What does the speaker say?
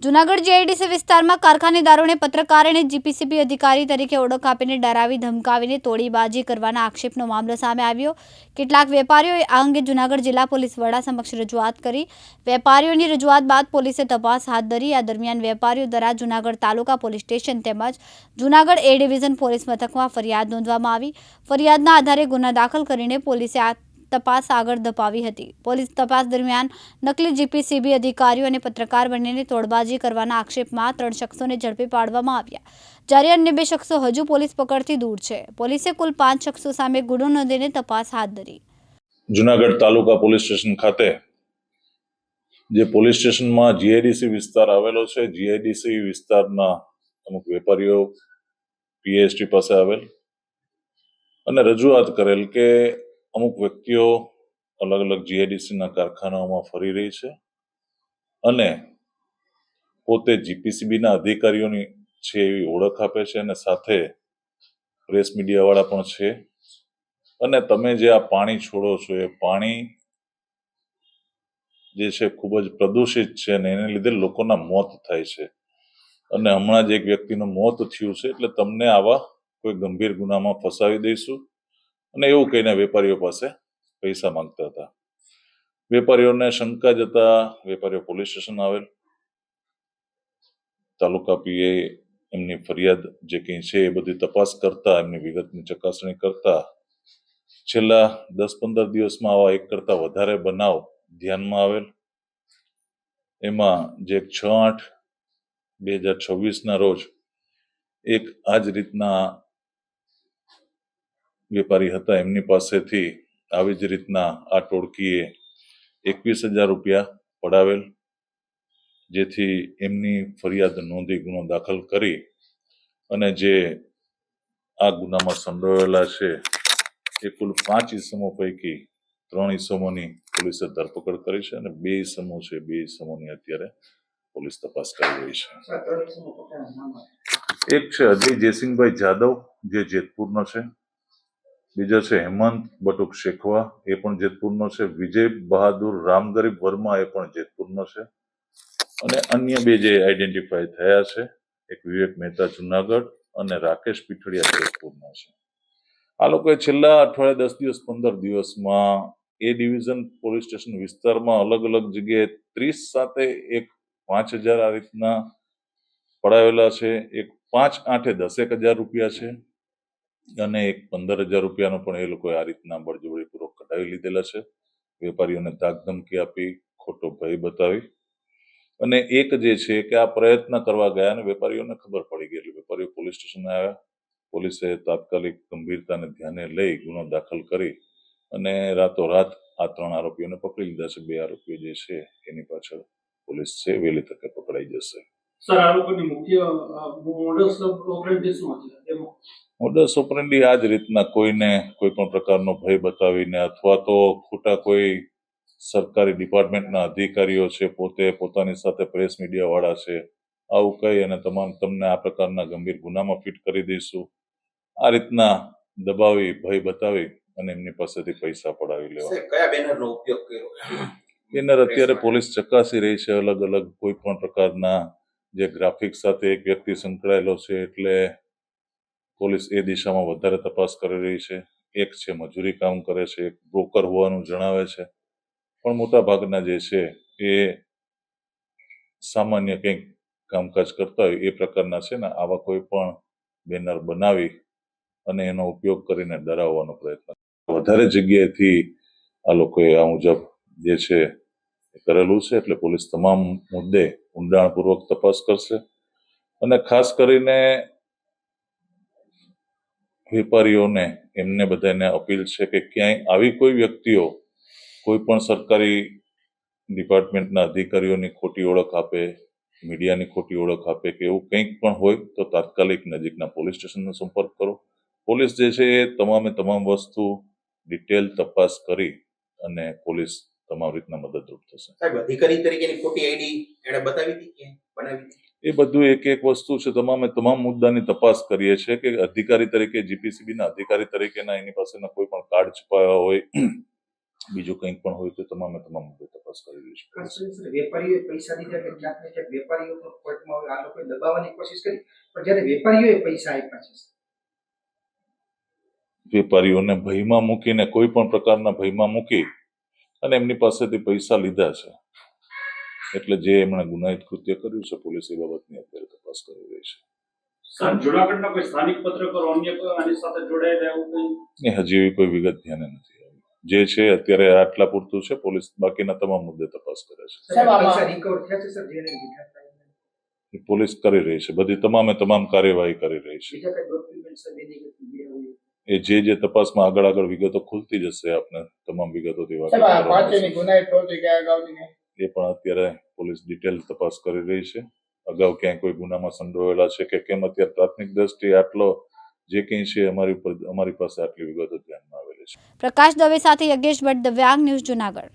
Junagadh GIDC વિસ્તારમાં કારખાનેદારોને પત્રકાર અને જીપીસીબી અધિકારી તરીકે ઓળખ આપીને ડરાવી ધમકાવીને તોડીબાજી કરવાના આક્ષેપનો મામલો સામે આવ્યો. કેટલાક વેપારીઓએ આ અંગે જૂનાગઢ જિલ્લા પોલીસ વડા સમક્ષ રજૂઆત કરી. વેપારીઓની રજૂઆત બાદ પોલીસે તપાસ હાથ ધરી. આ દરમિયાન વેપારીઓ દ્વારા જૂનાગઢ તાલુકા પોલીસ સ્ટેશન તેમજ જૂનાગઢ એ ડિવિઝન પોલીસ મથકમાં ફરિયાદ નોંધવામાં આવી. ફરિયાદના આધારે ગુનો દાખલ કરીને પોલીસે આ તપાસ આગળ ધપાવી હતી. પોલીસ તપાસ દરમિયાન નકલી જીપીસીબી અધિકારીઓ અને પત્રકાર બંનેને તોડબાજી કરવાના આક્ષેપમાં 3 શખ્સોને ઝડપી પાડવામાં આવ્યા, જ્યારે અન્ય 2 શખ્સો હજુ પોલીસ પકડથી દૂર છે. પોલીસે કુલ 5 શખ્સો સામે ગુનો નોંધીને તપાસ હાથ ધરી. જૂનાગઢ તાલુકા પોલીસ સ્ટેશન ખાતે જે પોલીસ સ્ટેશનમાં જીઆઈડીસી વિસ્તાર આવેલો છે, જીઆઈડીસી વિસ્તારના અમુક વેપારીઓ પીએસટી પાસે આવેલ અને રજૂઆત કરેલ કે અમુક વ્યક્તિઓ અલગ અલગ જીઆઈડીસીના કારખાનાઓમાં ફરી રહી છે અને પોતે જીપીસીબીના અધિકારીઓની છે એવી ઓળખ આપે છે અને સાથે પ્રેસ મીડિયાવાળા પણ છે. અને તમે જે આ પાણી છોડો છો એ પાણી જે છે ખૂબ જ પ્રદૂષિત છે અને એને લીધે લોકોના મોત થાય છે અને હમણાં જ એક વ્યક્તિનું મોત થયું છે, એટલે તમને આવા કોઈ ગંભીર ગુનામાં ફસાવી દઈશું અને એવું કહીને વેપારીઓ પાસે પૈસા માંગતા હતા. વેપારીઓને શંકા જતા વેપારીઓ પોલીસ સ્ટેશન આવેલ. તાલુકા પીએ એમની ફરિયાદ જે કંઈ છે એ બધી તપાસ કરતા, એમની વિગતની ચકાસણી કરતા છેલ્લા 10-15 દિવસમાં આવા 1 કરતાં વધારે બનાવ ધ્યાનમાં આવેલ. એમાં જે 6/8/2026 રોજ એક આ જ રીતના વેપારી હતા, એમની પાસેથી આવી જ રીતના આ ટોળકીએ 21,000 રૂપિયા પડાવેલ, જેથી એમની ફરિયાદ નોંધી ગુનો દાખલ કરી અને જે આ ગુનામાં સંડોવાયેલા છે એ કુલ 5 ઇસમો પૈકી 3 ઇસમોની પોલીસે ધરપકડ કરી છે અને 2 ઇસમો છે, 2 ઇસમોની અત્યારે પોલીસ તપાસ કરી રહી છે. એક છે અજય જયસિંહભાઈ જાદવ, જે જેતપુરનો છે. બીજો છે હેમંત બટુક શેખવા, એ પણ જેતપુરનો છે. વિજય બહાદુર રામગરીબ વર્મા, એ પણ જેતપુરનો છે. અને અન્ય 2 જે આઈડેન્ટિફાય થયા છે, એક વિવેક મહેતા જુનાગઢ અને રાકેશ પીઠડિયા જેતપુરના છે. આ લોકોએ છેલ્લા અઠવાડિયા 10 દિવસ 15 દિવસમાં એ ડિવિઝન પોલીસ સ્ટેશન વિસ્તારમાં અલગ અલગ જગ્યાએ 30 સાથે એક 5,000 આ રીતના પડાવેલા છે, એક 5/8/10,000 રૂપિયા છે અને એક 15,000 રૂપિયાનો પણ એ લોકોએ આ રીતના બળજબરીપૂર્વક કઢાવી લીધેલા છે. વેપારીઓને ધાકધમકી આપી, ખોટો ભય બતાવી અને એક જે છે કે આ પ્રયત્ન કરવા ગયા અને વેપારીઓને ખબર પડી ગઈ એટલે વેપારીઓ પોલીસ સ્ટેશને આવ્યા. પોલીસે તાત્કાલિક ગંભીરતાને ધ્યાને લઈ ગુનો દાખલ કરી અને રાતોરાત આ 3 આરોપીઓને પકડી લીધા છે. 2 આરોપીઓ જે છે એની પાછળ પોલીસ છે, વહેલી તકે પકડાઈ જશે. સર, આ લોકોની મુખ્ય મોડસ ઓપરેન્ડી શું હતી? મોડસ ઓપરેન્ડી આ જ રીતના કોઈને કોઈ પણ પ્રકારનો ભય બતાવીને અથવા તો ખોટા કોઈ સરકારી ડિપાર્ટમેન્ટના અધિકારીઓ છે, પોતે પોતાની સાથે પ્રેસ મીડિયાવાળા છે, આવું કહી અને તમને આ પ્રકારના ગંભીર ગુનામાં ફિટ કરી દઈશું, આ રીતના દબાવી, ભય બતાવી અને એમની પાસેથી પૈસા પડાવી લેવા. કયા બેનરનો ઉપયોગ કર્યો? બેનર અત્યારે પોલીસ ચકાસી રહી છે. અલગ અલગ કોઈ પણ પ્રકારના જે ગ્રાફિક્સ સાથે એક વ્યક્તિ સંકળાયેલો છે, એટલે પોલીસ એ દિશામાં વધારે તપાસ કરી રહી છે. એક છે મજૂરી કામ કરે છે, એક બ્રોકર હોવાનું જણાવે છે, પણ મોટા ભાગના જે છે એ સામાન્ય કંઈક કામકાજ કરતા હોય એ પ્રકારના છે ને આવા કોઈ પણ બેનર બનાવી અને એનો ઉપયોગ કરીને ડરાવવાનો પ્રયત્ન વધારે જગ્યાએથી આ લોકોએ આ મુજબ જે છે કરેલું છે. એટલે પોલીસ તમામ મુદ્દે ઊંડાણપૂર્વક તપાસ કરશે અને ખાસ કરીને વેપારીઓને એમને બધાને અપીલ છે કે ક્યાંય આવી કોઈ વ્યક્તિઓ કોઈ પણ સરકારી ડિપાર્ટમેન્ટના અધિકારીઓની ખોટી ઓળખ આપે, મીડિયાની ખોટી ઓળખ આપે કે એવું કંઈક પણ હોય તો તાત્કાલિક નજીકના પોલીસ સ્ટેશનનો સંપર્ક કરો. પોલીસ જે છે એ તમામ વસ્તુ ડિટેલ તપાસ કરી અને પોલીસ તમામ રીતના મદદરૂપ થશે. સાહેબ, અધિકારી તરીકેની ખોટી આઈડી એણે બતાવી હતી કે બનાવી હતી? એ બધું એક વસ્તુ છે. તમામ મુદ્દાની તપાસ કરીએ છીએ કે અધિકારી તરીકે જીપીસીબીના અધિકારી તરીકેના એની પાસેના કોઈ પણ કાર્ડ છુપાયા હોય બીજું કંઈક પણ હોય તો તમામે તમામ મુદ્દે તપાસ કરી રહી છે ખાસ કરીને સર વેપારીઓએ પૈસા દીધા કે ક્યાંક ને ક્યાંક વેપારીઓ પણ કોર્ટમાં આ લોકોએ દબાવવાની કોશિશ કરી પણ જ્યારે વેપારીઓએ પૈસા આપ્યા છે સર, વેપારીઓને ભયમાં મૂકીને કોઈ પણ પ્રકારના ભયમાં મૂકી અને એમની પાસેથી પૈસા લીધા છે એટલે જે એમણે ગુનાહિત કૃત્ય કર્યું છે પોલીસ એ બાબતની અત્યારે તપાસ કરી રહી છે. સર જુનાગઢના કોઈ સ્થાનિક પત્રકારો અન્ય કોઈ આની સાથે જોડાયેલા એવું કંઈ એ હજી એવી કોઈ વિગત ધ્યાને નથી આવી. જે છે અત્યારે આટલા પૂરતું છે. પોલીસ બાકીના તમામ મુદ્દે તપાસ કરે છે. સર આ પૈસા રિકવર થયા છે સર જેને લીધા હતા એમને? એ પોલીસ કરી રહી છે. બધી તમામે તમામ કાર્યવાહી કરી રહી છે. બીજા કઈ ડોક્યુમેન્ટ સર બેની બે હોય એ જે તપાસમાં આગળ વિગતો ખુલતી જશે આપને તમામ વિગતોથી વાકેફ સાહેબ, આ કરવામાં પાંચેયની આવશે. ગુનાહિત પ્રવૃત્તિ ક્યાં અગાઉની નહીં? એ પણ અત્યારે પોલીસ ડિટેલ તપાસ કરી રહી છે. અગાઉ ક્યાંય કોઈ ગુનામાં સંડોવાયેલા છે કે કેમ અત્યારે પ્રાથમિક દ્રષ્ટિએ આટલો જે કંઈ છે અમારી પાસે આટલી વિગતો ધ્યાનમાં આવેલી છે. પ્રકાશ દવે સાથે યજ્ઞેશ ભટ્ટ, દિવ્યાંગ ન્યૂઝ, જુનાગઢ.